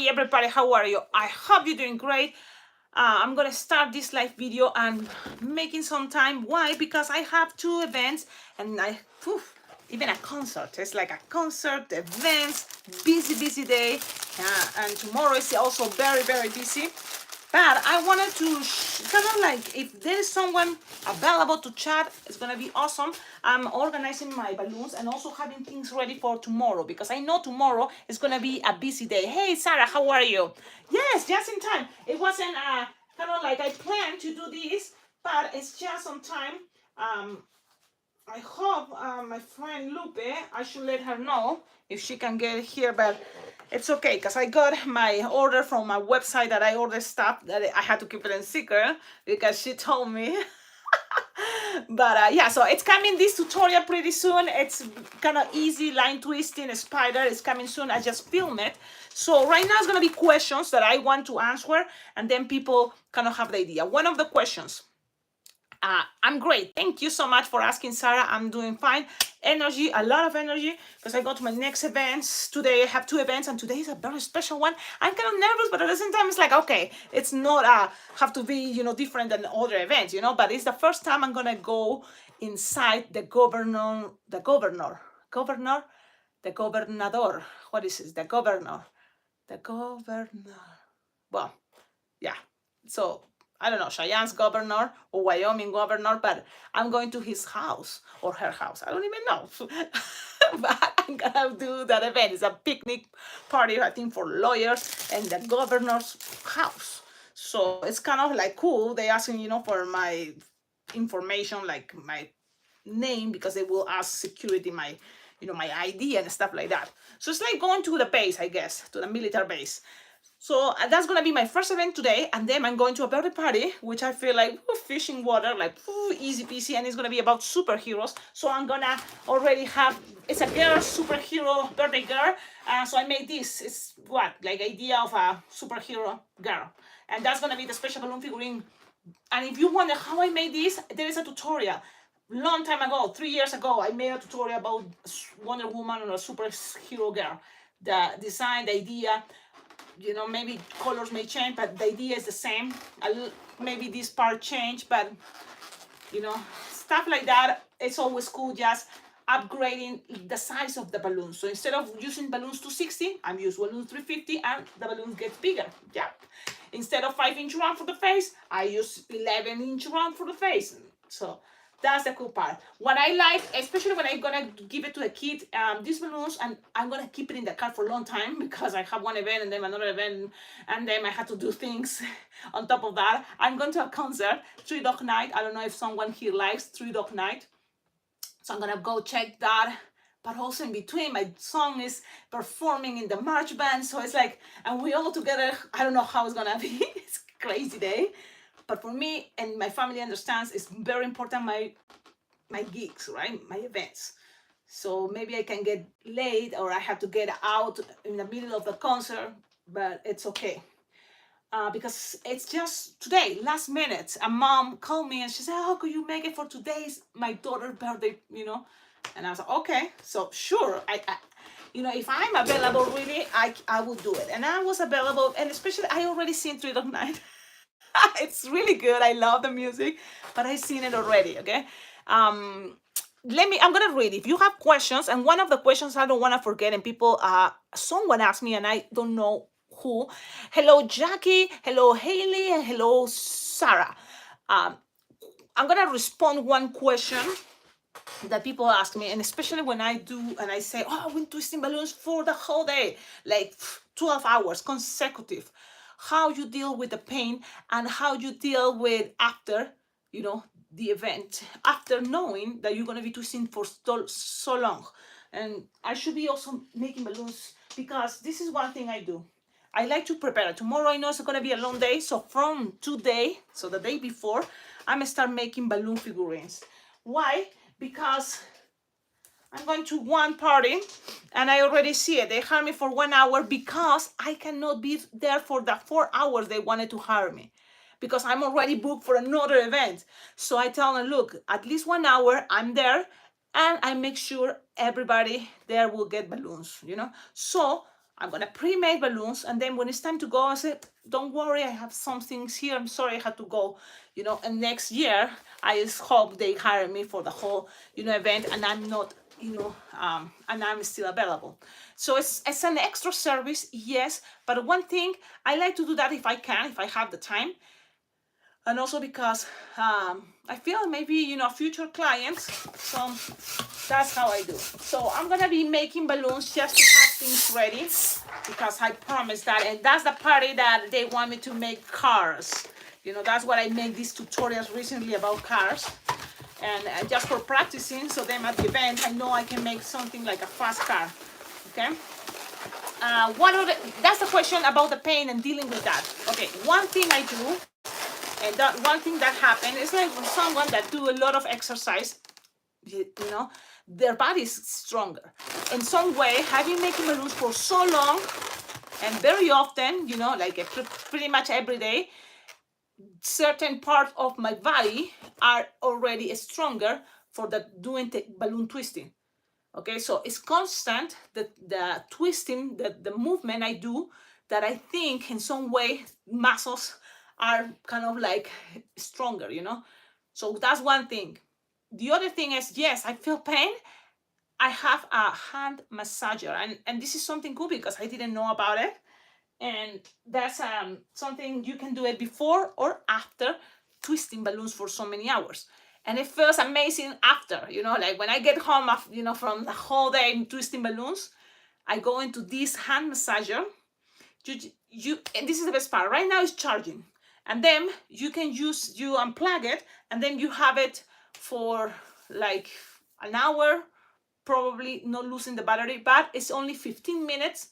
everybody, how are you? I hope you're doing great. I'm gonna start this live video and making some time. Why? Because I have two events and even a concert. It's like a concert, events, busy day. And tomorrow is also very busy. But I wanted to kind of like, if there is someone available to chat, it's gonna be awesome. I'm organizing my balloons and also having things ready for tomorrow because I know tomorrow is gonna be a busy day. Hey Sarah, how are you? Yes, just in time. It wasn't kind of like I planned to do this, but it's just on time. I hope my friend Lupe, I should let her know if she can get here, but it's okay because I got my order from my website that I ordered stuff that I had to keep it in secret because she told me. But yeah, so it's coming this tutorial pretty soon. It's kind of easy line twisting a spider. It's coming soon. I just filmed it. So right now it's going to be questions that I want to answer, and then people kind of have the idea. One of the questions. I'm great. Thank you so much for asking, Sarah. I'm doing fine. Energy, a lot of energy, because I go to my next events. Today I have two events, and today is a very special one. I'm kind of nervous, but at the same time, it's like, okay, it's not have to be, different than other events, but it's the first time I'm gonna go inside the governor. What is this? The governor. Well, yeah. So I don't know, Cheyenne's governor or Wyoming governor, but I'm going to his house or her house. I don't even know. But I'm gonna do that event. It's a picnic party, I think, for lawyers and the governor's house. So it's kind of like cool. They asking, for my information, like my name, because they will ask security my ID and stuff like that. So it's like going to the base, I guess, to the military base. So that's gonna be my first event today, and then I'm going to a birthday party, which I feel like fishing water, like easy peasy, and it's gonna be about superheroes. So I'm gonna already have, it's a girl superhero birthday girl. So I made this. It's like idea of a superhero girl, and that's gonna be the special balloon figurine. And if you wonder how I made this, there is a tutorial. Long time ago, 3 years ago, I made a tutorial about Wonder Woman or a superhero girl. The design, the idea. Maybe colors may change, but the idea is the same. Maybe this part changed, but stuff like that. It's always cool just upgrading the size of the balloon. So instead of using balloons 260, I'm using balloons 350, and the balloon gets bigger. Yeah. Instead of 5-inch round for the face, I use 11-inch round for the face. So that's the cool part. What I like, especially when I'm gonna give it to a kid, these balloons, and I'm gonna keep it in the car for a long time because I have one event and then another event, and then I have to do things on top of that. I'm going to a concert, Three Dog Night. I don't know if someone here likes Three Dog Night, so I'm gonna go check that. But also in between, my song is performing in the march band, so it's like, and we all together. I don't know how it's gonna be. It's a crazy day. But for me and my family understands, it's very important, my gigs, right? My events. So maybe I can get late or I have to get out in the middle of the concert, but it's okay. Because it's just today, last minute, a mom called me and she said, "Oh, could you make it for today's my daughter's birthday?" And I was like, "Okay." So sure, I if I'm available, really, I will do it. And I was available, and especially I already seen Three Dog Night. It's really good. I love the music, but I've seen it already. Okay. I'm gonna read. If you have questions, and one of the questions I don't want to forget, and people, someone asked me, and I don't know who. Hello, Jackie. Hello, Haley, and hello, Sarah. I'm gonna respond one question that people ask me, and especially when I do, and I say, "Oh, I've been twisting balloons for the whole day, like 12 hours consecutive." How you deal with the pain and how you deal with after, the event, after knowing that you're going to be twisting for so long. And I should be also making balloons because this is one thing I do. I like to prepare. Tomorrow I know it's going to be a long day. So from today, so the day before, I'm going to start making balloon figurines. Why? Because I'm going to one party and I already see it. They hire me for 1 hour because I cannot be there for the 4 hours they wanted to hire me because I'm already booked for another event. So I tell them, look, at least 1 hour I'm there and I make sure everybody there will get balloons, So I'm gonna pre-make balloons, and then when it's time to go, I say, don't worry, I have some things here. I'm sorry I had to go, and next year I just hope they hire me for the whole, event, and I'm not, and I'm still available. So it's an extra service, yes, but one thing, I like to do that if I can, if I have the time. And also because I feel maybe, future clients, so that's how I do. So I'm gonna be making balloons just to have things ready, because I promised that, and that's the party that they want me to make cars. That's what I make these tutorials recently about cars, and just for practicing, so then at the event I know I can make something like a fast car. Okay. That's the question about the pain and dealing with that. Okay, one thing I do, and that one thing that happened is like for someone that do a lot of exercise, their body is stronger. In some way, having making balloons for so long and very often, like pretty much every day, certain parts of my body are already stronger for the doing balloon twisting. Okay, so it's constant, the twisting, the movement I do, that I think in some way muscles are kind of like stronger, So that's one thing. The other thing is, yes, I feel pain. I have a hand massager, and this is something cool because I didn't know about it. And that's something you can do it before or after twisting balloons for so many hours. And it feels amazing after, like when I get home, from the whole day twisting balloons, I go into this hand massager. And this is the best part. Right now it's charging. And then you unplug it, and then you have it for like an hour, probably not losing the battery, but it's only 15 minutes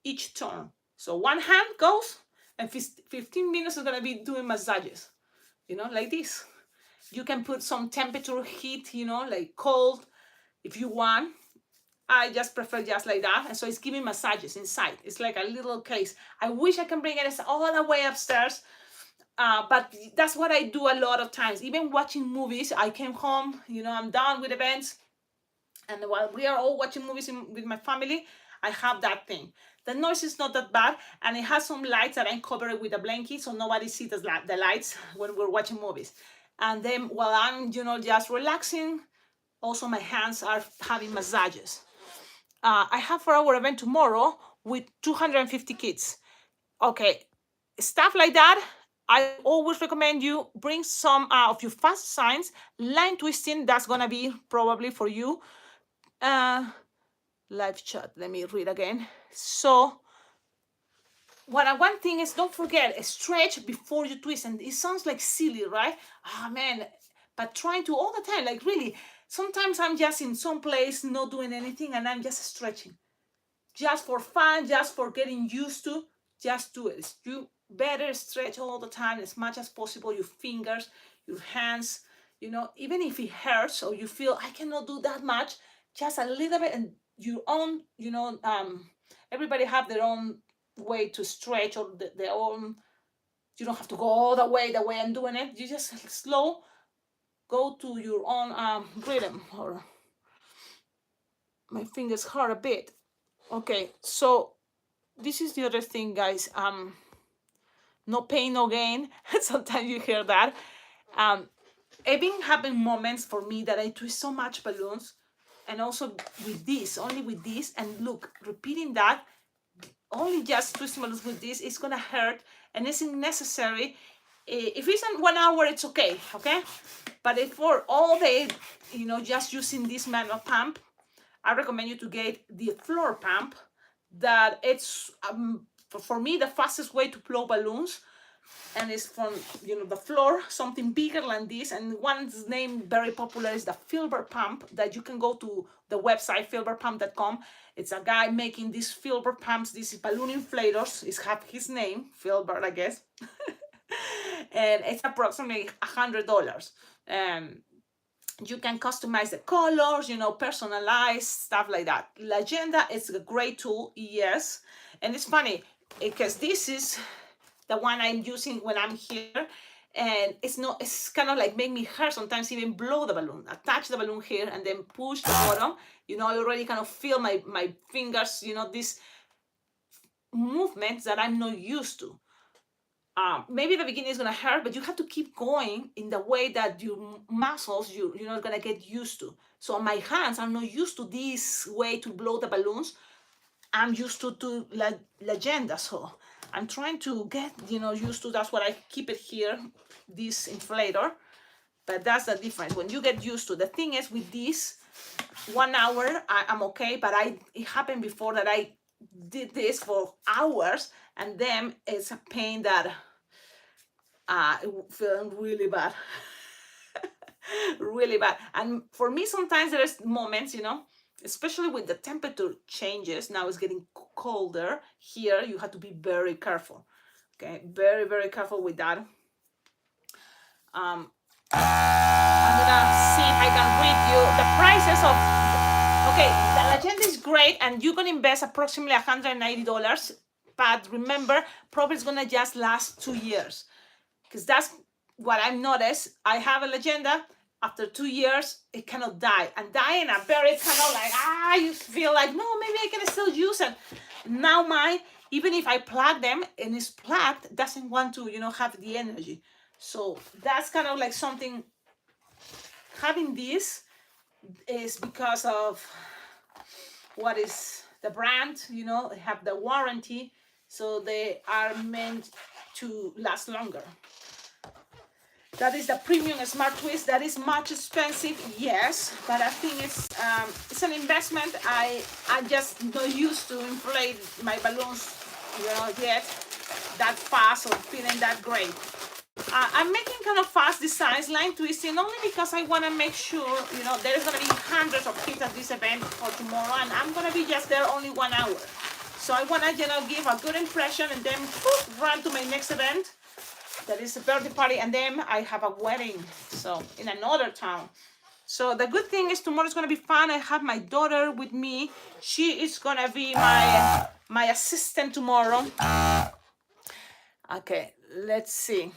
each turn. So one hand goes, and 15 minutes is gonna be doing massages, like this. You can put some temperature heat, like cold, if you want. I just prefer just like that. And so it's giving massages inside. It's like a little case. I wish I can bring it all the way upstairs. But that's what I do a lot of times. Even watching movies, I came home, I'm done with events. And while we are all watching movies with my family, I have that thing. The noise is not that bad, and it has some lights that I cover it with a blanket so nobody sees the lights when we're watching movies. And then while I'm, just relaxing, also my hands are having massages. I have for our event tomorrow with 250 kids. Okay, stuff like that. I always recommend you bring some of your fast signs. Line twisting, that's gonna be probably for you. Live chat, let me read again. So one thing is, don't forget, stretch before you twist. And it sounds like silly, right? Man, but trying to all the time, like really, sometimes I'm just in some place not doing anything, and I'm just stretching, just for fun, just for getting used to. Just do it. You better stretch all the time, as much as possible, your fingers, your hands, even if it hurts or you feel I cannot do that much, just a little bit. And your own, everybody have their own way to stretch, or their own. You don't have to go all the way I'm doing it. You just slow, go to your own rhythm. Or my fingers hurt a bit. Okay, so this is the other thing, guys. No pain, no gain. Sometimes you hear that. Even having moments for me that I twist so much balloons, and also only with this, and look, repeating that, only just twisting balloons with this, it's gonna hurt, and it's unnecessary. If it's in 1 hour, it's okay. But if for all day, just using this manual pump, I recommend you to get the floor pump. That it's for me the fastest way to blow balloons, and it's from the floor, something bigger than this. And one's name very popular is the Filbert pump, that you can go to the website filbertpump.com. It's a guy making these Filbert pumps, these balloon inflators. It's have his name, Filbert, I guess. And it's approximately $100. You can customize the colors, personalize stuff like that. Legenda is a great tool, yes. And it's funny because this is the one I'm using when I'm here, and it's kind of like make me hurt sometimes, even blow the balloon, attach the balloon here, and then push the bottom. I already kind of feel my fingers, this movements that I'm not used to. Maybe the beginning is gonna hurt, but you have to keep going in the way that your muscles you're not gonna get used to. So my hands are not used to this way to blow the balloons. I'm used to legenda, so I'm trying to get used to. That's what I keep it here, this inflator. But that's the difference when you get used to. The thing is with this 1 hour, I'm okay. But it happened before that I did this for hours, and then it's a pain that feeling really bad. Really bad. And for me, sometimes there's moments, especially with the temperature changes. Now it's getting colder here. You have to be very careful. Okay, very, very careful with that. I'm gonna see if I can read you the prices of. Okay, the legend is great, and you can invest approximately $190. But remember, probably it's gonna just last 2 years, because that's what I've noticed. I have a legenda. After 2 years, it cannot die, and dying a very kind of like you feel like no, maybe I can still use it. Now mine, even if I plug them and it's plugged, doesn't want to have the energy. So that's kind of like something. Having this is because of what is the brand. They have the warranty, so they are meant to last longer. That is the premium smart twist. That is much expensive, yes, but I think it's an investment. I just not used to inflate my balloons, yet that fast or feeling that great. I'm making kind of fast designs, line twisting, only because I want to make sure, there's going to be hundreds of kids at this event for tomorrow, and I'm going to be just there only 1 hour. So I want to, give a good impression and then run to my next event. That is a birthday party, and then I have a wedding, so in another town. So the good thing is tomorrow is going to be fun. I have my daughter with me. She is going to be my assistant tomorrow. Okay, let's see.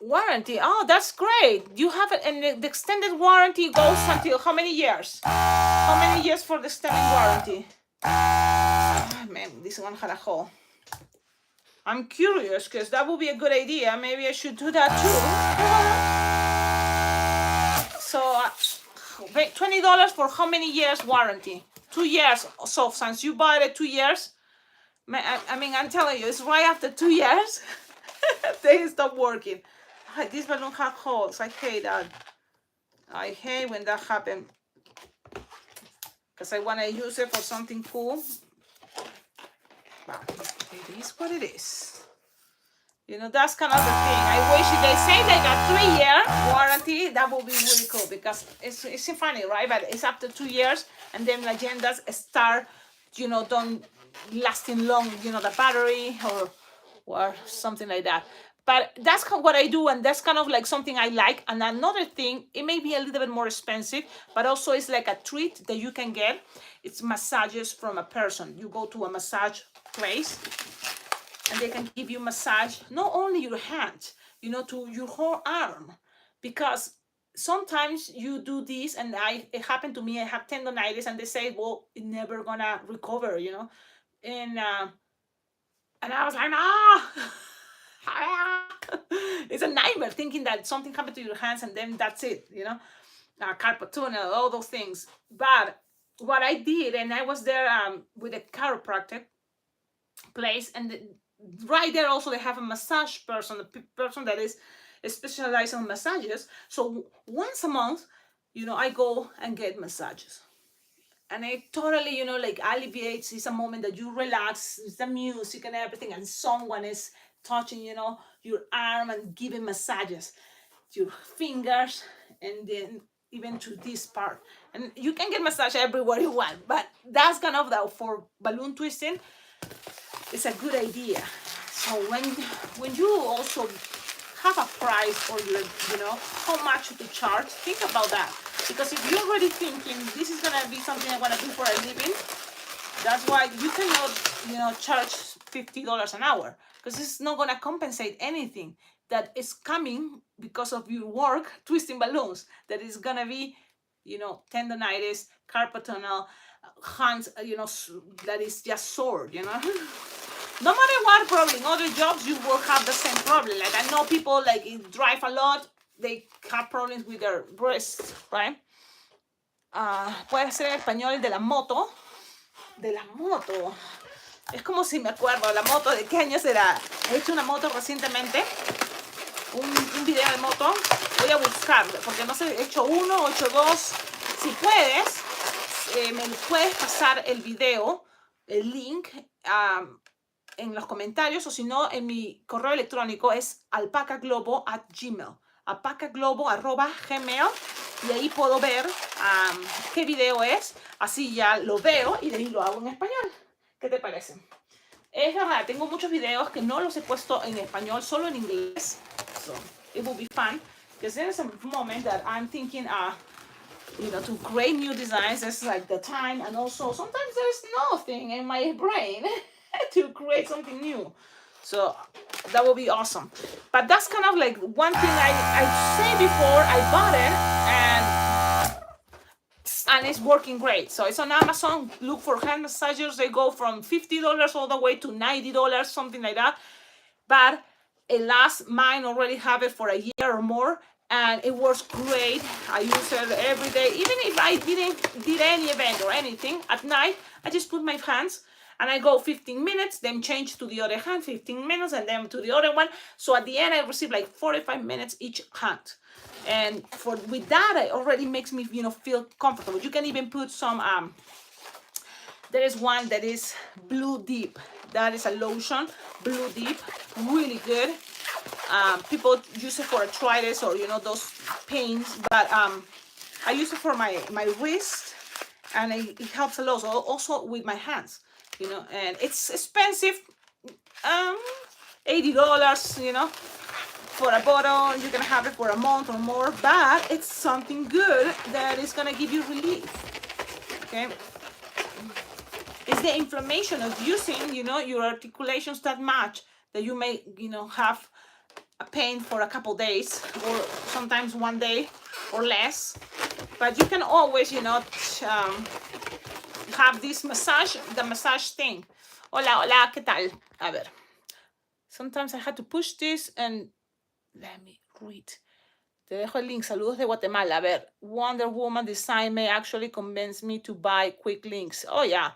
Warranty. Oh, that's great. You have it, and the extended warranty goes until how many years? How many years for the extended warranty? Oh, man, this one had a hole. I'm curious, because that would be a good idea. Maybe I should do that too. So, $20 for how many years warranty? 2 years. So, since you bought it 2 years, I mean, I'm telling you, it's right after 2 years, they stop working. This balloon has holes. I hate that. I hate when that happens, because I want to use it for something cool. But it is what it is. That's kind of the thing. I wish they say like a 3-year warranty. That would be really cool, because it's funny, right? But it's after 2 years, and then legendas start, don't lasting long, the battery or something like that. But that's what I do, and that's kind of like something I like. And another thing, it may be a little bit more expensive, but also it's like a treat that you can get. It's massages from a person. You go to a massage place, and they can give you massage, not only your hand, to your whole arm. Because sometimes you do this, and it happened to me, I have tendonitis, and they say, well, it's never gonna recover, And I was like, it's a nightmare thinking that something happened to your hands and then that's it, carpal tunnel, all those things. But what I did, and I was there with a chiropractic place, and right there also they have a massage person, a person that is specialized on massages. So once a month, I go and get massages. And it totally, like alleviates. It's a moment that you relax. It's the music and everything, and someone is touching, your arm and giving massages, your fingers, and then even to this part. And you can get massage everywhere you want, but that's kind of for balloon twisting. It's a good idea. So when you also have a price, or how much to charge, think about that. Because if you're already thinking this is gonna be something I want to do for a living, that's why you cannot, charge $50 an hour, because it's not gonna compensate anything that is coming because of your work twisting balloons. That is gonna be, tendonitis, carpal tunnel, hands, that is just sore, No matter what, probably in other jobs you will have the same problem. Like I know people like drive a lot, they have problems with their wrists, right? Puede ser en español de la moto. De la moto. Es como si me acuerdo, la moto, ¿de qué año será? He hecho una moto recientemente, un video de moto. Voy a buscar, porque no sé, he hecho uno, he hecho dos. Si puedes, me puedes pasar el video, el link, en los comentarios, o si no, en mi correo electrónico es alpacaglobo@gmail, alpacaglobo@gmail, y ahí puedo ver qué video es, así ya lo veo y de ahí lo hago en español. ¿Qué te parece? Es verdad, tengo muchos videos que no los he puesto en español, solo en inglés. So it will be fun, because there's a moment that I'm thinking, to create new designs. It's like the time, and also sometimes there's nothing in my brain to create something new. So that will be awesome. But that's kind of like one thing I say before. I bought it and it's working great. So it's on Amazon. Look for hand massagers. They go from $50 all the way to $90, something like that. But mine already have it for a year or more, and it works great. I use it every day. Even if I didn't did any event or anything at night, I just put my hands and I go 15 minutes, then change to the other hand, 15 minutes, and then to the other one. So at the end, I receive like 45 minutes each hand. And with that, it already makes me, feel comfortable. You can even put some, there is one that is Blue Deep. That is a lotion, Blue Deep, really good. People use it for arthritis or, those pains, but I use it for my wrist, and it helps a lot. So also with my hands, and it's expensive, $80, for a bottle. You can have it for a month or more, but it's something good that is gonna give you relief, okay? It's the inflammation of using, your articulations that much that you may, have a pain for a couple days or sometimes one day or less. But you can always, have this massage, the massage thing. Hola, ¿qué tal? A ver. Sometimes I had to push this and let me read. Te dejo el link. Saludos de Guatemala. A ver. Wonder Woman design may actually convince me to buy Quick Links. Oh, yeah.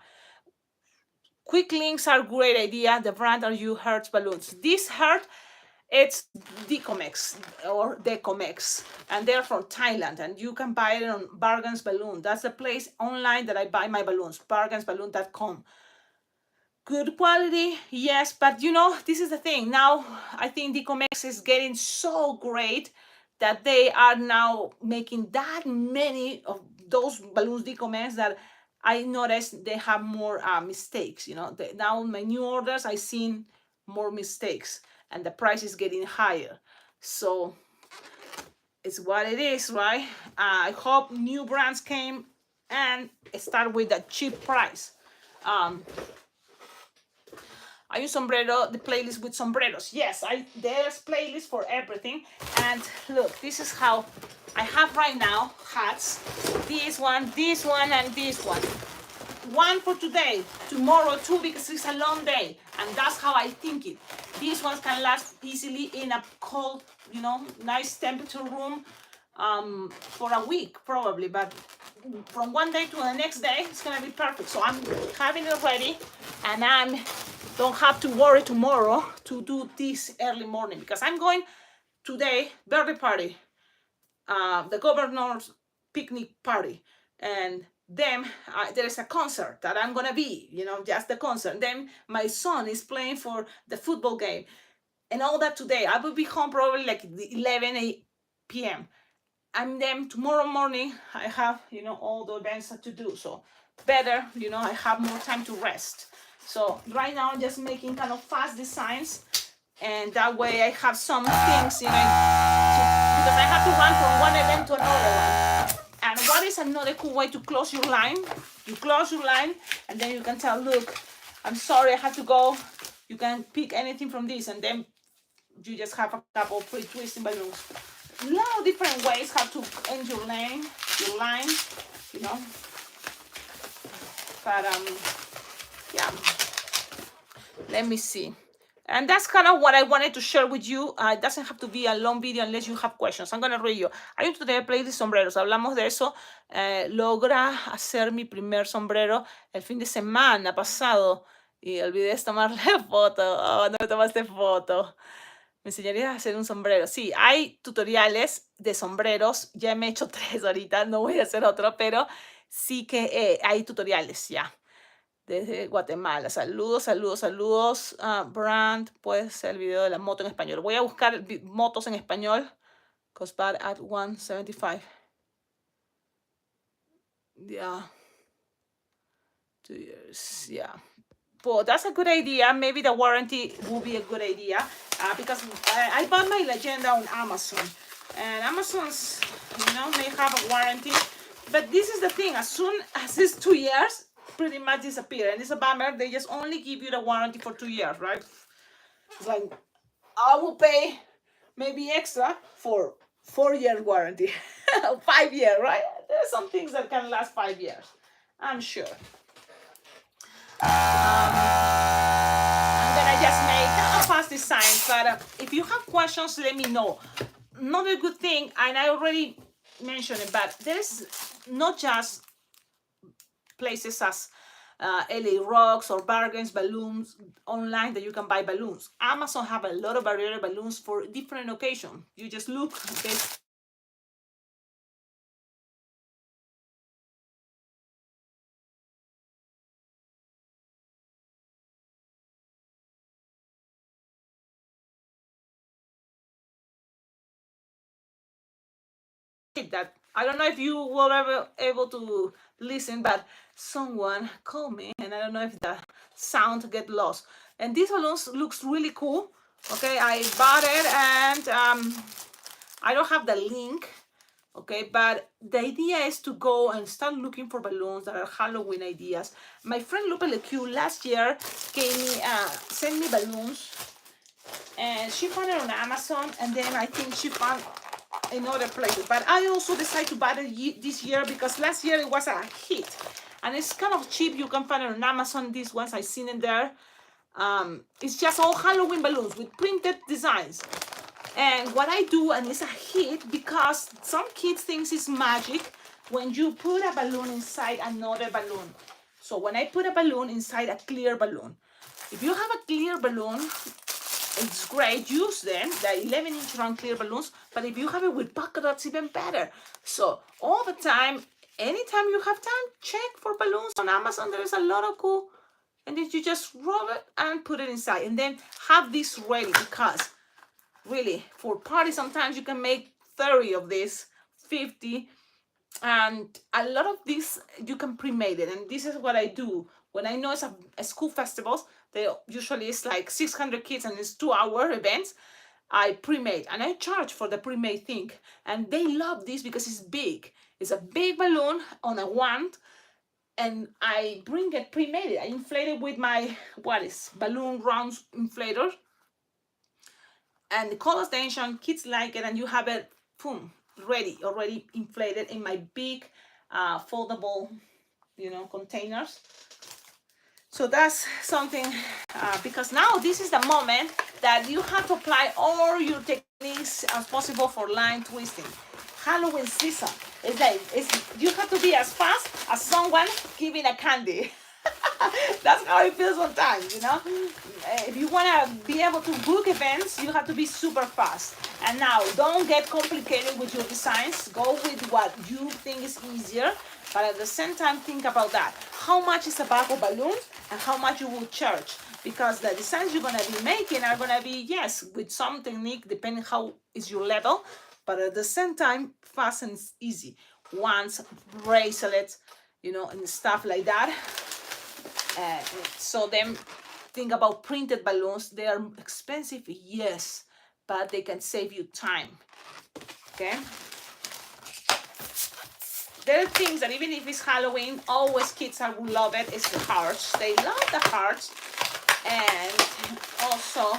Quick Links are a great idea. The brand are you Hertz balloons. This Hertz, it's Decomex or Decomex, and they're from Thailand, and you can buy it on Bargains Balloon. That's the place online that I buy my balloons, bargainsballoon.com. Good quality, yes, but this is the thing. Now I think Decomex is getting so great that they are now making that many of those balloons Decomex that I noticed they have more mistakes. Now my new orders, I seen more mistakes, and the price is getting higher. So it's what it is, right? I hope new brands came and start with a cheap price. I use sombrero, the playlist with sombreros. Yes, there's playlist for everything. And look, this is how I have right now hats. This one, and this one. One for today, tomorrow two, because it's a long day. And that's how I think it. These ones can last easily in a cold, nice temperature room for a week probably. But from one day to the next day, it's gonna be perfect. So I'm having it ready, and I don't have to worry tomorrow to do this early morning, because I'm going today, birthday party, the governor's picnic party, and then there is a concert that I'm gonna be, just the concert. Then my son is playing for the football game and all that today. I will be home probably like 11 p.m. And then tomorrow morning I have, all the events to do. So better, I have more time to rest. So right now I'm just making kind of fast designs, and that way I have some things, because I have to run from one event to another one. And what is another cool way to close your line? You close your line, and then you can tell, look, I'm sorry, I have to go. You can pick anything from this, and then you just have a couple free twisting balloons. A lot of different ways how to end your line, But yeah, let me see. And that's kind of what I wanted to share with you. It doesn't have to be a long video unless you have questions. I'm going to read you. Hay un tutorial playlist sombreros. Hablamos de eso. Logra hacer mi primer sombrero el fin de semana pasado. Y olvidé tomarle foto. Oh, no me tomaste foto. ¿Me enseñarías a hacer un sombrero? Sí, hay tutoriales de sombreros. Ya me he hecho 3 ahorita. No voy a hacer otro, pero sí que hay tutoriales ya. Desde Guatemala. Saludos, saludos, saludos. Brand, puede ser el video de la moto en español. Voy a buscar motos en español. Cost bad at 175. Yeah. 2 years. Yeah. Well, that's a good idea. Maybe the warranty will be a good idea because I bought my Legenda on Amazon. And Amazon's, may have a warranty. But this is the thing. As soon as it's 2 years, pretty much disappear. And it's a bummer. They just only give you the warranty for 2 years, right? It's like, I will pay maybe extra for 4-year warranty. 5 years, right? There are some things that can last 5 years. I'm sure. I'm gonna just make a fast designs, but if you have questions, let me know. Another good thing, and I already mentioned it, but there's not just places as LA Rocks or Bargains Balloons online that you can buy balloons. Amazon have a lot of variety balloons for different occasions. You just look, that I don't know if you were ever able to listen, but someone called me, and I don't know if the sound get lost. And this balloon looks really cool. Okay, I bought it, and I don't have the link. Okay, but the idea is to go and start looking for balloons that are Halloween ideas. My friend Lupe LeQ last year sent me balloons, and she found it on Amazon, and then I think she found in other places. But I also decided to buy it this year because last year it was a hit, and it's kind of cheap. You can find it on Amazon. These ones I seen in there. It's just all Halloween balloons with printed designs. And what I do, and it's a hit because some kids think it's magic when you put a balloon inside another balloon. So when I put a balloon inside a clear balloon, if you have a clear balloon, it's great, use them, the 11-inch round clear balloons, but if you have it with polka dots, even better. So all the time, anytime you have time, check for balloons on Amazon. There's a lot of cool, and then you just roll it and put it inside, and then have this ready because really, for parties, sometimes you can make 30 of this, 50, and a lot of these you can pre-made it. And this is what I do when I know it's a school festivals. They usually it's like 600 kids and it's 2-hour events. I pre-made and I charge for the pre-made thing, and they love this because it's big. It's a big balloon on a wand, and I bring it pre-made. I inflate it with my balloon rounds inflator, and the color extension, kids like it, and you have it, boom, ready, already inflated in my big foldable, containers. So that's something, because now this is the moment that you have to apply all your techniques as possible for line twisting. Halloween season, you have to be as fast as someone giving a candy. That's how it feels sometimes, If you want to be able to book events, you have to be super fast. And now, don't get complicated with your designs. Go with what you think is easier, but at the same time, think about that. How much is a bag of balloons and how much you will charge? Because the designs you're going to be making are going to be, yes, with some technique, depending how is your level, but at the same time, fast and easy. Wands, bracelets, and stuff like that. So then think about printed balloons. They are expensive, yes, but they can save you time. Okay. There are things that even if it's Halloween, always kids will love it. It's the hearts. They love the hearts, and also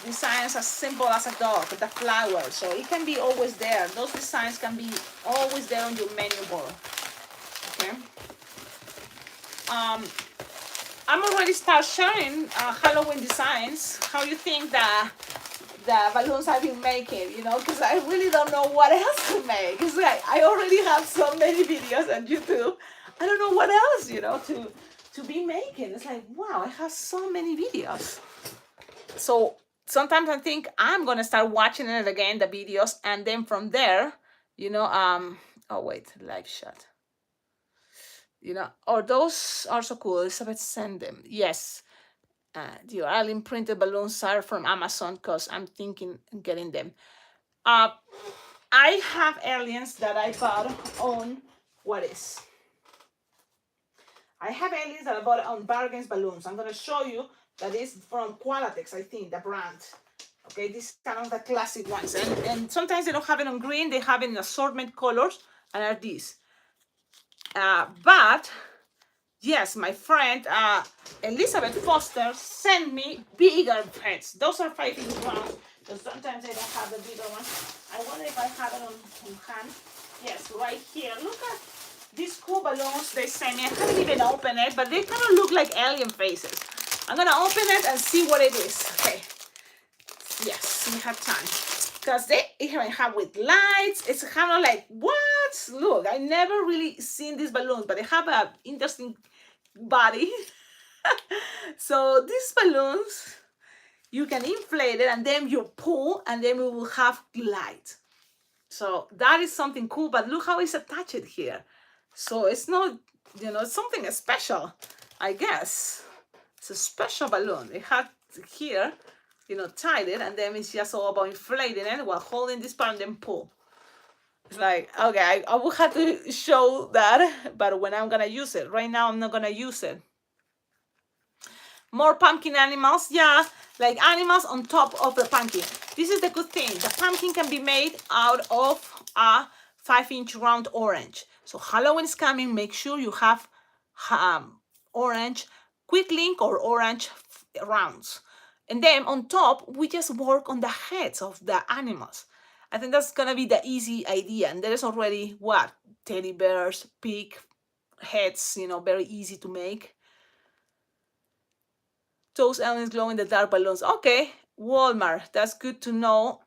designs as simple as a dog, the flower. So it can be always there. Those designs can be always there on your menu board. Okay. I'm already start sharing Halloween designs. How you think the balloons I've been making, you know, because I really don't know what else to make. It's like I already have so many videos on YouTube. I don't know what else, you know, to be making. It's like, wow, I have so many videos. So sometimes I think I'm gonna start watching it again, the videos, and then from there, you know, oh wait, live shot. You know, or those are so cool. Elizabeth sent them. Yes. The alien printed balloons are from Amazon because I'm thinking getting them. I have aliens that I bought on I have aliens that I bought on Bargains Balloons. I'm gonna show you that is from Qualatex, I think, the brand. Okay, this is kind of the classic ones. And sometimes they don't have it on green, they have it in assortment colors, and are these. But yes, my friend Elizabeth Foster sent me bigger heads. Those are 5-inch rounds, because sometimes they don't have the bigger ones. I wonder if I have it on hand. Yes, right here. Look at these cool balloons they sent me. I haven't even opened it, but they kind of look like alien faces. I'm gonna open it and see what it is. Okay. Yes, we have time. Because they even have with lights. It's kind of like, what? Look, I never really seen these balloons, but they have an interesting body. So these balloons, you can inflate it and then you pull and then we will have light. So that is something cool, but look how it's attached here. So it's not, you know, it's something special, I guess. It's a special balloon. It had here, you know, tied it, and then it's just all about inflating it while holding this part and then pull. It's like, okay, I will have to show that, but when I'm gonna use it. Right now, I'm not gonna use it. More pumpkin animals, yeah, like animals on top of the pumpkin. This is the good thing. The pumpkin can be made out of a 5-inch round orange. So Halloween is coming. Make sure you have orange quick link or orange rounds. And then on top, we just work on the heads of the animals. I think that's gonna be the easy idea. And there is already what? Teddy bears, pig heads, you know, very easy to make. Those aliens glow in the dark balloons. Okay, Walmart. That's good to know.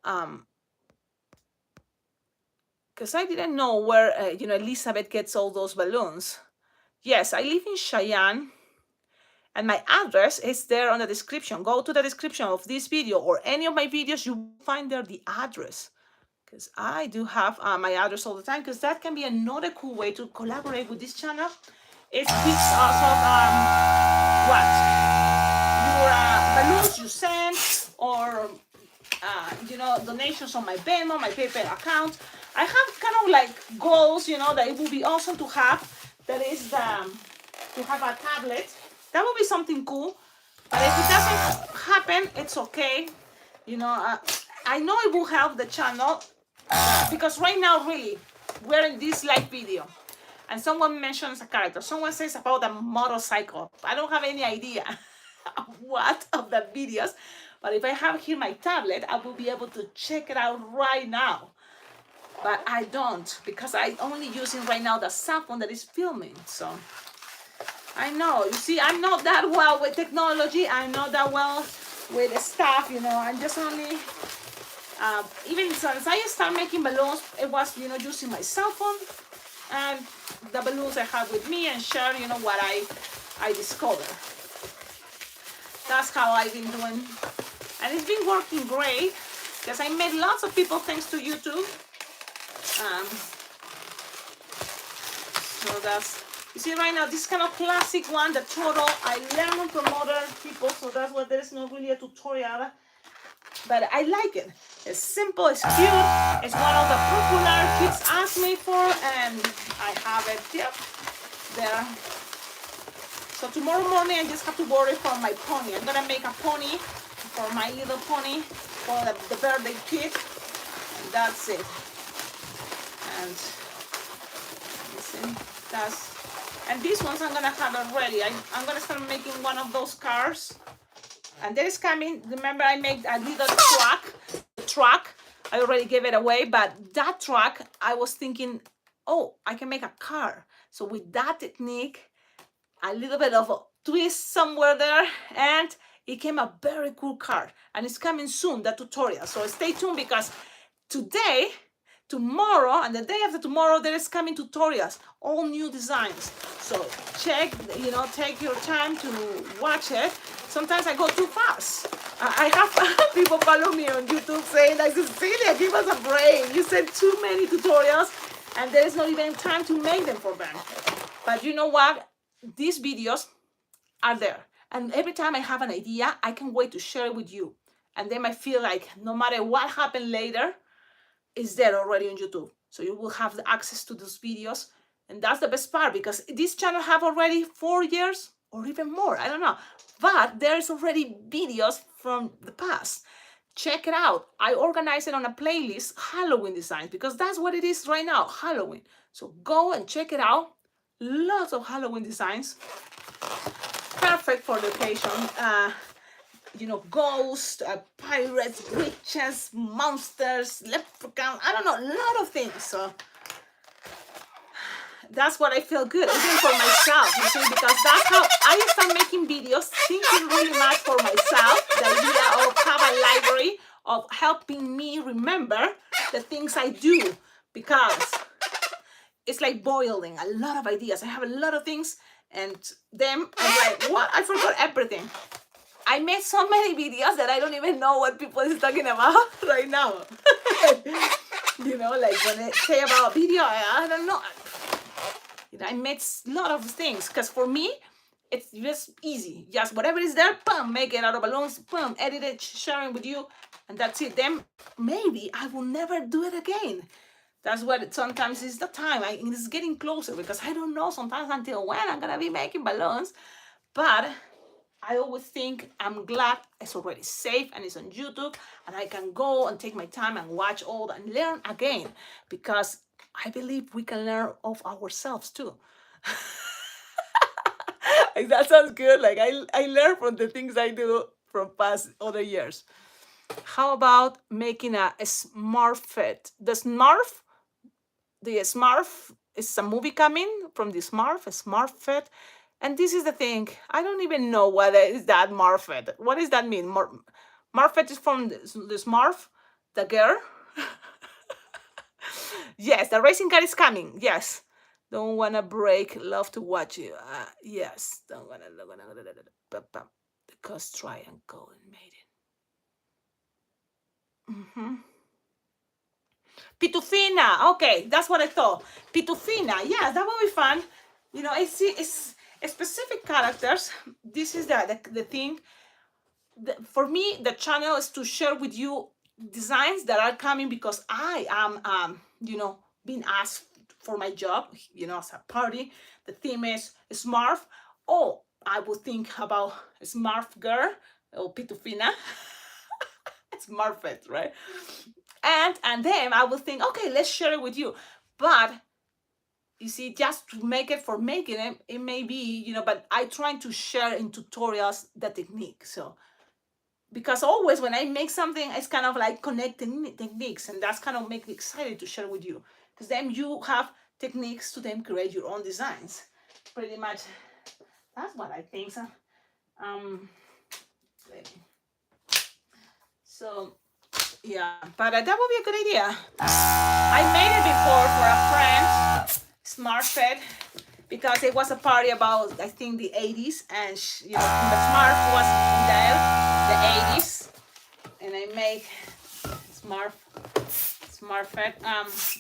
Because I didn't know where you know, Elizabeth gets all those balloons. Yes, I live in Cheyenne, and my address is there on the description. Go to the description of this video or any of my videos. You will find there the address. Because I do have my address all the time. Because that can be another cool way to collaborate with this channel. It keeps us of your balloons you send, or you know, donations on my Venmo, my PayPal account. I have kind of like goals, you know, that it would be awesome to have. That is to have a tablet. That would be something cool. But if it doesn't happen, it's okay. You know, I know it will help the channel because right now, really, we're in this live video. And someone mentions a character. Someone says about a motorcycle. I don't have any idea what of the videos. But if I have here my tablet, I will be able to check it out right now. But I don't, because I'm only using right now the cell phone that is filming. So I know, you see, I'm not that well with technology. I'm not that well with stuff, you know. I'm just only, even since I started making balloons, it was, you know, using my cell phone and the balloons I have with me and share, you know, what I discovered. That's how I've been doing. And it's been working great because I made lots of people thanks to YouTube. So that's, you see right now, this kind of classic one, the turtle, I learned from other people, so that's why there's not really a tutorial. But I like it. It's simple, it's cute. It's one of the popular kids ask me for, and I have it here, there. So tomorrow morning, I just have to worry for my pony. I'm gonna make a pony for my little pony for the birthday kid, and that's it. And listen, and these ones I'm gonna have it ready. I'm gonna start making one of those cars. And there is coming, remember I made a little truck. I already gave it away, but that truck, I was thinking, oh, I can make a car. So with that technique, a little bit of a twist somewhere there, and it came a very cool card, and it's coming soon, the tutorial. So stay tuned, because today, tomorrow, and the day after tomorrow, there is coming tutorials, all new designs. So check, take your time to watch it. Sometimes I go too fast. I have people follow me on YouTube saying, like, Cecilia, give us a break. You send too many tutorials, and there is not even time to make them for them. But you know what? These videos are there. And every time I have an idea, I can't wait to share it with you. And then I feel like no matter what happened later, it's there already on YouTube. So you will have the access to those videos. And that's the best part, because this channel have already 4 years or even more. I don't know. But there's already videos from the past. Check it out. I organize it on a playlist, Halloween designs, because that's what it is right now, Halloween. So go and check it out. Lots of Halloween designs. Perfect for the occasion. Ghosts, pirates, witches, monsters, leprechauns, I don't know, a lot of things. So that's what I feel good, even for myself, you see, because that's how I start making videos, thinking really much for myself, the idea of have a library of helping me remember the things I do, because it's like boiling a lot of ideas. I have a lot of things, and then I'm like, what? I forgot everything. I made so many videos that I don't even know what people is talking about right now. Like when I say about video, I don't know. I made a lot of things, because for me, it's just easy. Just whatever is there, boom, make it out of balloons, boom, edit it, sharing with you, and that's it. Then maybe I will never do it again. That's what sometimes is the time. It's getting closer, because I don't know sometimes until when I'm gonna be making balloons. But I always think I'm glad it's already safe and it's on YouTube, and I can go and take my time and watch all and learn again, because I believe we can learn of ourselves too. Like, that sounds good. Like I learn from the things I do from past other years. How about making a Smurf fit? The Smurf is a movie coming from the Smurf, a Smurf fit. And this is the thing, I don't even know what is that Smurf. What does that mean? Smurf is from the Smurf, the girl. Yes, the racing car is coming. Yes. Don't wanna break, love to watch you. Yes, don't wanna. Because try and go and made it. Pitufina. Okay, that's what I thought. Pitufina. Yes, that will be fun. I see it's specific characters. This is the thing. For me, the channel is to share with you designs that are coming, because I am, being asked for my job, as a party. The theme is Smurf. Oh, I would think about Smurf girl or Pitufina. Smurfette, right? And then I will think, okay, let's share it with you. But you see, just to make it for making it, it may be, but I try to share in tutorials the technique. So, because always when I make something, it's kind of like connecting techniques, and that's kind of make me excited to share with you, because then you have techniques to then create your own designs. Pretty much, that's what I think. So, yeah, but that would be a good idea. I made it before for a friend, Smurfette, because it was a party about, I think, the 80s, and the Smurf was in the 80s, and I make Smurfette.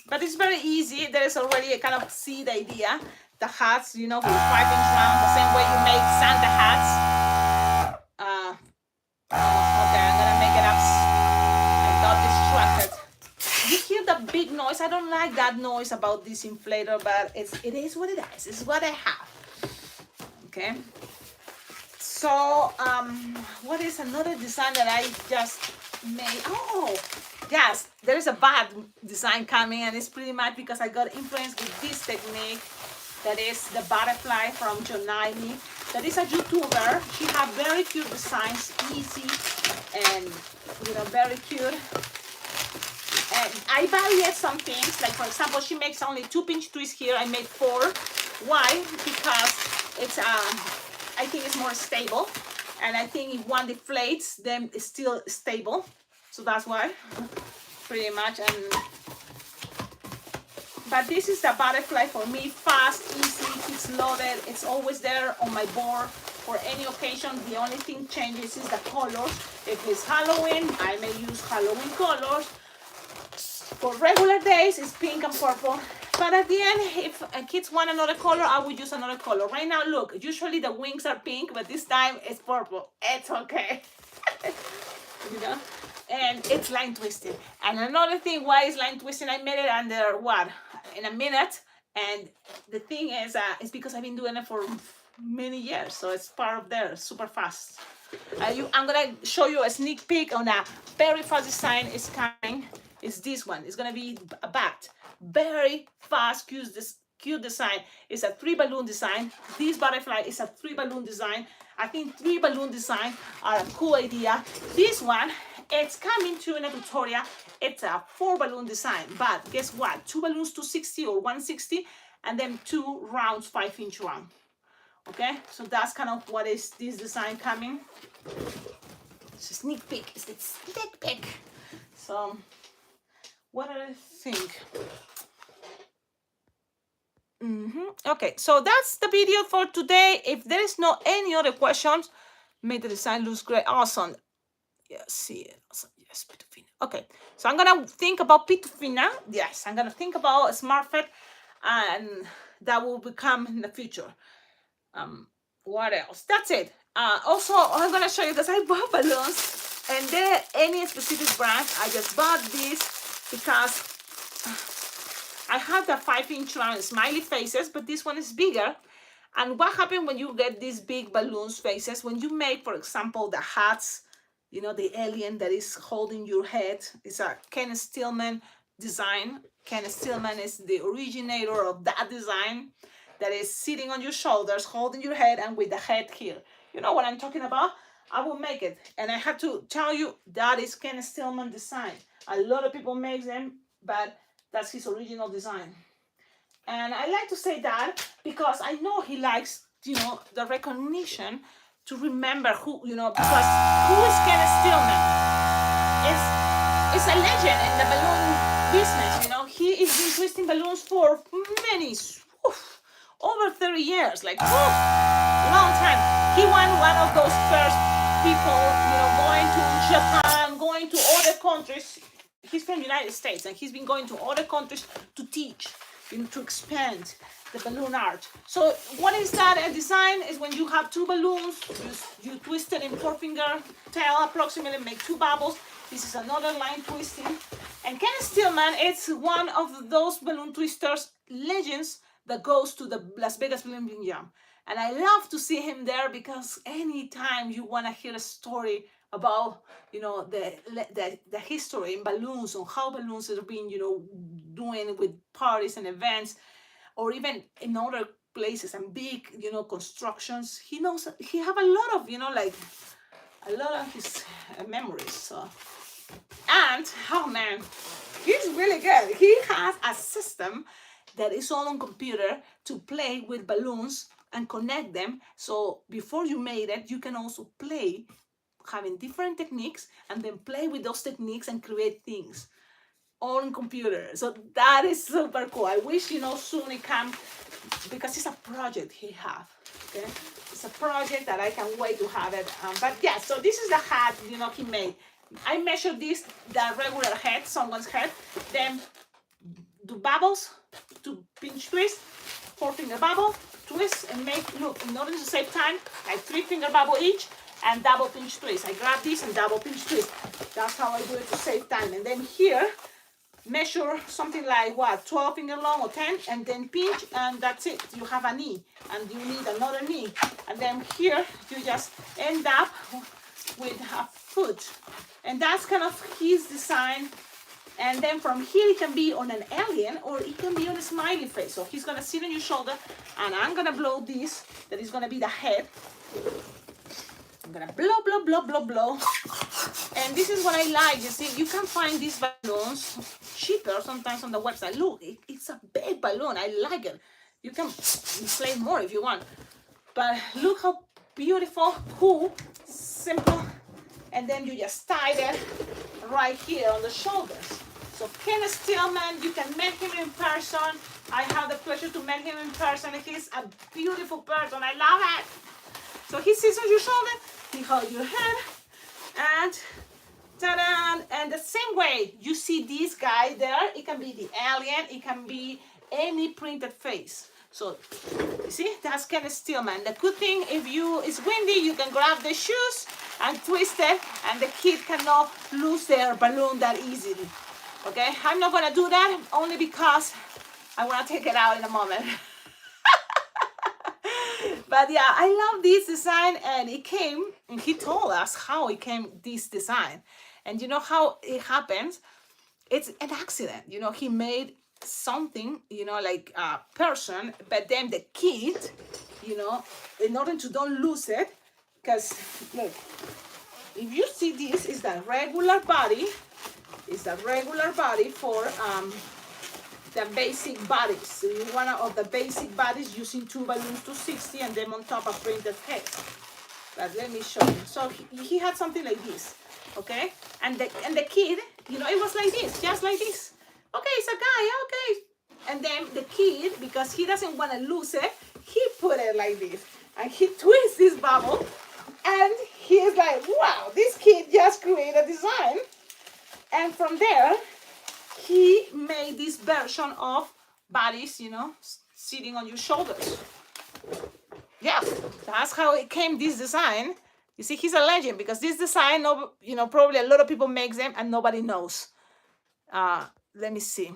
But it's very easy. There is already a kind of seed idea. The hats, with 5-inch round, the same way you make Santa hats. Okay, I'm gonna make it up. I got distracted. You hear the big noise? I don't like that noise about this inflator, but it is what it is. It's what I have. Okay. So, what is another design that I just made? Oh, yes, there is a bad design coming, and it's pretty much because I got influenced with this technique. That is the butterfly from Jonaini. That is a YouTuber. She has very cute designs, easy and very cute. And I varied some things. Like, for example, she makes only 2-pinch twists here. I made 4. Why? Because it's I think it's more stable, and I think if one deflates, then it's still stable. So that's why, pretty much. And but this is the butterfly for me, fast, easy, it's loaded, it's always there on my board for any occasion. The only thing changes is the colors. If it's Halloween, I may use Halloween colors. For regular days, it's pink and purple. But at the end, if kids want another color, I would use another color. Right now, look, usually the wings are pink, but this time it's purple. It's okay. You know? And it's line twisting. And another thing, why is line twisting? I made it under what? In a minute. And the thing is, it's because I've been doing it for many years. So it's part of there, super fast. I'm going to show you a sneak peek on a very fast design is coming. It's this one. It's going to be a bat. Very fast, cute design. It's a 3 balloon design. This butterfly is a 3 balloon design. I think 3 balloon design are a cool idea. This one, it's coming to in a tutorial. It's a 4 balloon design, but guess what? 2 balloons 260 or 160, and then 2 rounds 5-inch round. Okay, so that's kind of what is this design coming. It's a sneak peek. It's a sneak peek. So, what do I think? Okay, so that's the video for today. If there is no any other questions, make the design looks great. Awesome. Yes, see it. Awesome. Yes, Pitufina. Okay, so I'm gonna think about Pitufina. Yes, I'm gonna think about SmartFit, and that will become in the future. What else? That's it. Also, I'm gonna show you because I bought balloons, and there any specific brand. I just bought this because I have the 5-inch round smiley faces, but this one is bigger. And what happens when you get these big balloons faces? When you make, for example, the hats, you know, the alien that is holding your head. It's a Ken Stillman design. Ken Stillman is the originator of that design, that is sitting on your shoulders, holding your head, and with the head here. You know what I'm talking about? I will make it. And I have to tell you, that is Ken Stillman design. A lot of people make them, but that's his original design. And I like to say that because I know he likes, you know, the recognition to remember who, you know, because who is Ken Stillman? It's a legend in the balloon business, you know. He has been twisting balloons for many, over 30 years, like, long time. He was one of those first people, you know, going to Japan, going to other countries. He's from the United States, and he's been going to other countries to teach, you know, to expand the balloon art. So what is that? A design is when you have 2 balloons, you twist it in 4-finger tail approximately, make 2 bubbles. This is another line twisting. And Ken Stillman is one of those balloon twisters legends that goes to the Las Vegas Balloon Jam. And I love to see him there because anytime you want to hear a story about, you know, the history in balloons, on how balloons have been, you know, doing with parties and events, or even in other places and big, you know, constructions, he knows, he have a lot of, you know, like a lot of his memories. So, and oh man, he's really good. He has a system that is all on computer to play with balloons and connect them. So before you made it, you can also play having different techniques and then play with those techniques and create things on computer. So that is super cool. I wish, you know, soon it can, because it's a project he have. Okay, it's a project that I can't wait to have it. But yeah, so this is the hat, you know, he made. I measured this, the regular head, someone's head, then do bubbles, to pinch twist, 4-finger bubble, twist, and make, look, in order to save time, like 3-finger bubble each, and double pinch twist. I grab this and double pinch twist. That's how I do it to save time. And then here, measure something like what, 12-finger long or 10, and then pinch, and that's it. You have a knee, and you need another knee. And then here, you just end up with a foot. And that's kind of his design. And then from here, it can be on an alien, or it can be on a smiley face. So he's gonna sit on your shoulder, and I'm gonna blow this, that is gonna be the head. I'm gonna blow, blow, blow, blow, blow. And this is what I like. You see, you can find these balloons cheaper sometimes on the website. Look, it's a big balloon. I like it. You can inflate more if you want. But look how beautiful, cool, simple. And then you just tie it right here on the shoulders. So Ken Stillman, you can meet him in person. I have the pleasure to meet him in person. He's a beautiful person. I love it. So he sits on your shoulder, he holds your head, and ta-da! And the same way you see this guy there, it can be the alien, it can be any printed face. So you see, that's Ken Stillman. The good thing, if it's windy, you can grab the shoes and twist it, and the kid cannot lose their balloon that easily. Okay, I'm not gonna do that only because I wanna take it out in a moment. But yeah, I love this design, and it came, and he told us how it came, this design. And you know how it happens? It's an accident. You know, he made something, you know, like a person, but then the kid, you know, in order to don't lose it, because look, if you see, this is the regular body, it's the regular body for the basic bodies. So you one of the basic bodies using 2 balloons to 60, and then on top a printed head. But let me show you. So he had something like this, okay? And the kid, you know, it was like this, just like this. Okay, it's a guy, okay. And then the kid, because he doesn't want to lose it, he put it like this, and he twists this bubble, and he's like, wow, this kid just created a design. And from there, he made this version of bodies, you know, sitting on your shoulders. Yeah, that's how it came, this design. You see, he's a legend, because this design, you know, probably a lot of people make them and nobody knows. Let me see.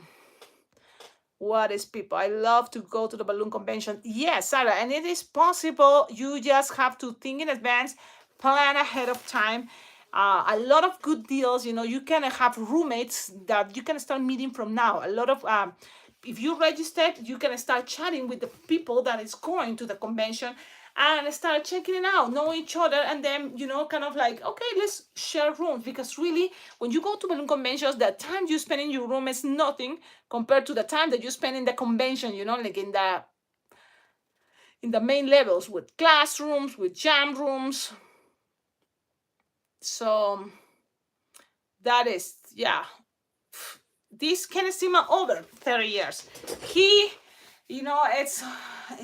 What is people? I love to go to the balloon convention. Yes, Sarah, and it is possible. You just have to think in advance, plan ahead of time. A lot of good deals. You know, you can have roommates that you can start meeting from now. A lot of if you registered, you can start chatting with the people that is going to the convention and start checking it out, know each other, and then, you know, kind of like, okay, let's share rooms. Because really, when you go to balloon conventions, the time you spend in your room is nothing compared to the time that you spend in the convention, you know, like in the main levels, with classrooms, with jam rooms. So that is, yeah, this Ken Stillman over 30 years. He, you know, it's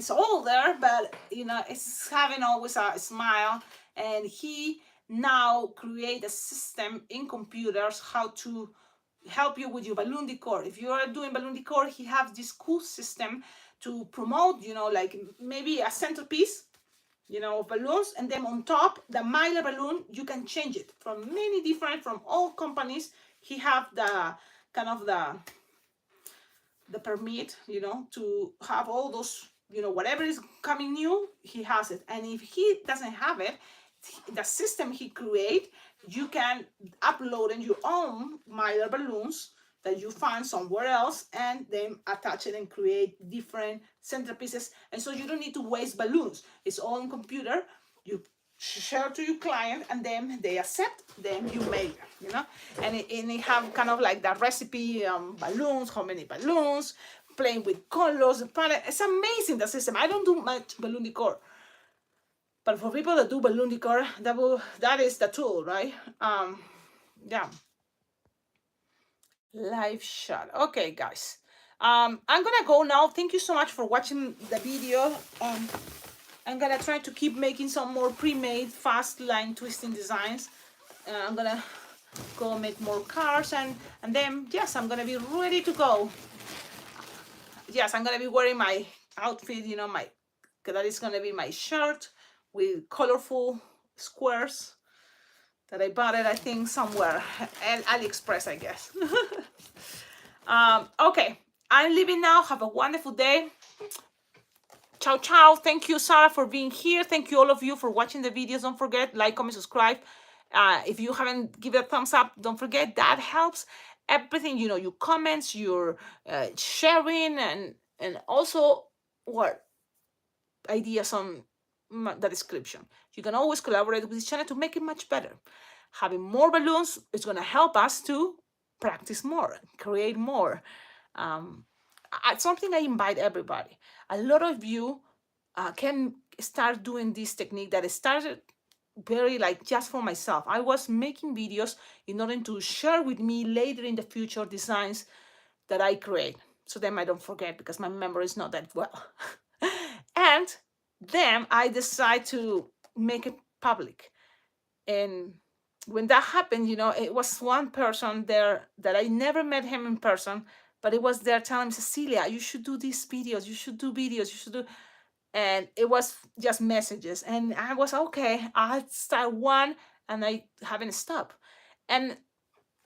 older, but, you know, it's having always a smile. And he now create a system in computers how to help you with your balloon decor. If you are doing balloon decor, he has this cool system to promote, you know, like maybe a centerpiece, you know, of balloons, and then on top, the Mylar balloon, you can change it from many different, from all companies. He have the kind of the permit, you know, to have all those, you know, whatever is coming new, he has it. And if he doesn't have it, the system he create, you can upload in your own Mylar balloons that you find somewhere else, and then attach it and create different centerpieces. And so you don't need to waste balloons. It's all on computer. You share to your client, and then they accept, then you make it, you know. And it have kind of like that recipe, balloons, how many balloons, playing with colors, it's amazing, the system. I don't do much balloon decor, but for people that do balloon decor, that is the tool, right? Yeah. Live shot. Okay, guys. I'm gonna go now. Thank you so much for watching the video. I'm gonna try to keep making some more pre-made fast line twisting designs. I'm gonna go make more cars, and then, yes, I'm gonna be ready to go. Yes, I'm gonna be wearing my outfit, you know, that is gonna be my shirt with colorful squares that I bought it, I think, somewhere, and AliExpress, I guess. Okay, I'm leaving now. Have a wonderful day. Ciao, ciao. Thank you, Sarah, for being here. Thank you, all of you, for watching the videos. Don't forget, like, comment, subscribe. If you haven't given a thumbs up, don't forget, that helps. Everything, you know, your comments, your sharing, and also what ideas on the description. You can always collaborate with this channel to make it much better. Having more balloons is going to help us to practice more, create more. Something I invite everybody. A lot of you can start doing this technique that started very like just for myself. I was making videos in order to share with me later in the future designs that I create. So then I don't forget because my memory is not that well. And then I decide to make it public. And when that happened, it was one person there that I never met him in person, but it was there telling me, Cecilia, you should do these videos, you should do videos, you should do. And it was just messages. And I was okay, I'll start one, and I haven't stopped. And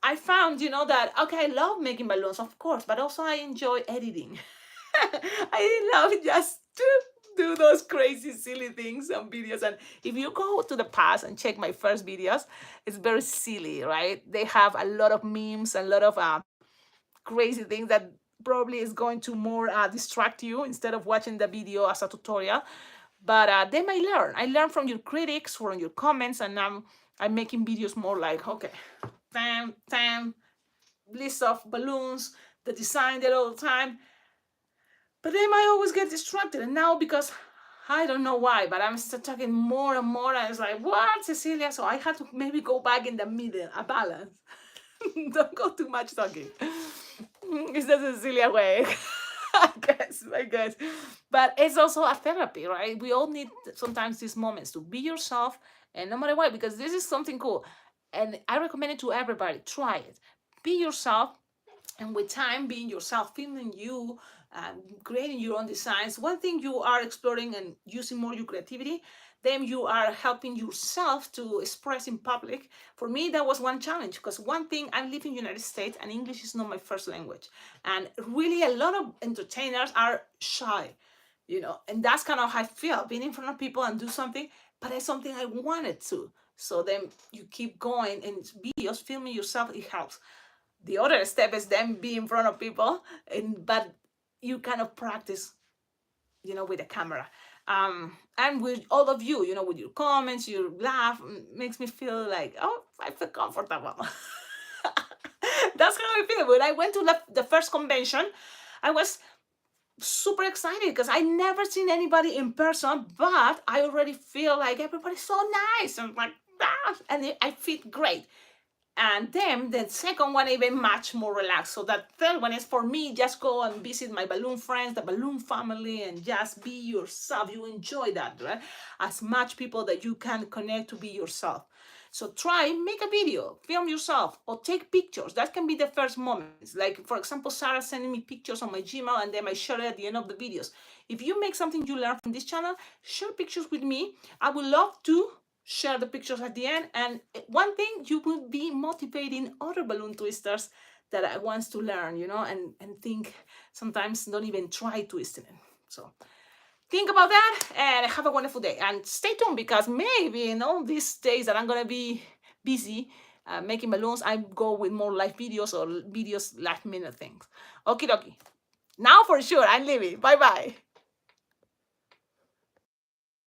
I found, that okay, I love making balloons, of course, but also I enjoy editing. I love just to do those crazy, silly things on videos. And if you go to the past and check my first videos, it's very silly, right? They have a lot of memes, a lot of crazy things that probably is going to more distract you instead of watching the video as a tutorial. But then I learn from your critics, from your comments, and I'm making videos more like, okay, time, list of balloons, the design there all the time. But then I always get distracted. And now, because I don't know why, but I'm still talking more and more. And it's like, what, Cecilia? So I had to maybe go back in the middle, a balance. Don't go too much talking. It's the Cecilia way. I guess. But it's also a therapy, right? We all need sometimes these moments to be yourself, and no matter what, because this is something cool. And I recommend it to everybody. Try it. Be yourself, and with time, being yourself, filming you, creating your own designs. One thing you are exploring and using more your creativity, then you are helping yourself to express in public. For me, that was one challenge, because one thing, I live in the United States and English is not my first language. And really a lot of entertainers are shy, and that's kind of how I feel, being in front of people and do something, but it's something I wanted to. So then you keep going, and videos, filming yourself, it helps. The other step is then be in front of people, but you kind of practice, with the camera. And with all of you, with your comments, your laugh, makes me feel like, oh, I feel comfortable. That's how I feel. When I went to the first convention, I was super excited because I never seen anybody in person, but I already feel like everybody's so nice and like, and I feel great. And then the second one even much more relaxed. So that third one is for me, just go and visit my balloon friends, the balloon family, and just be yourself. You enjoy that, right? As much people that you can connect to be yourself. So try, make a video, film yourself, or take pictures. That can be the first moments. Like, for example, Sarah sending me pictures on my Gmail, and then I share it at the end of the videos. If you make something you learn from this channel, share pictures with me. I would love to share the pictures at the end. And one thing, you will be motivating other balloon twisters that wants to learn, and think, sometimes don't even try twisting it. So think about that and have a wonderful day. And stay tuned, because maybe in all these days that I'm going to be busy making balloons, I go with more live videos or videos last minute things. Okie dokie. Now for sure, I'm leaving. Bye-bye.